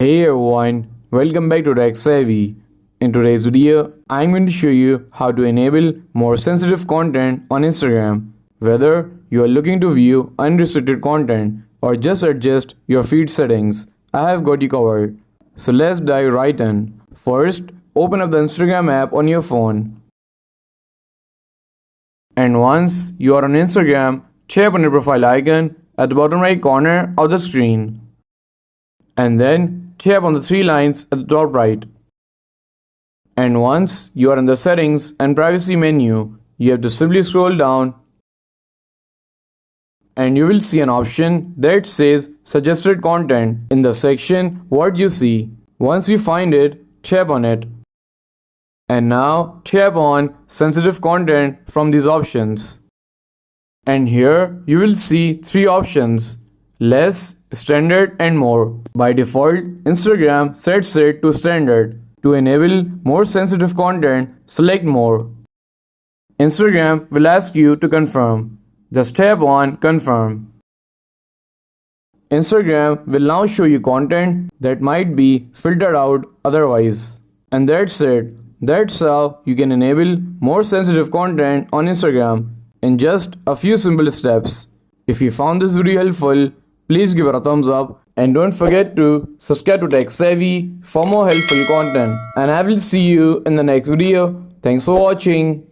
Hey everyone, welcome back to Tech Savvy. In today's video, I'm going to show you how to enable more sensitive content on Instagram. Whether you are looking to view unrestricted content or just adjust your feed settings, I have got you covered. So let's dive right in. First, open up the Instagram app on your phone. And once you are on Instagram, tap on your profile icon at the bottom right corner of the screen. And then tap on the three lines at the top right. And once you are in the settings and privacy menu, you have to simply scroll down and you will see an option that says suggested content in the section what you see. Once you find it, tap on it. And now tap on sensitive content from these options. And here you will see three options: less, standard and more. By default, Instagram sets it to standard. To enable more sensitive content, select more. Instagram will ask you to confirm. Just tap on confirm. Instagram will now show you content that might be filtered out otherwise. And that's it. That's how you can enable more sensitive content on Instagram in just a few simple steps. If you found this video helpful, please give it a thumbs up and don't forget to subscribe to Tech Savvy for more helpful content. And I will see you in the next video. Thanks for watching.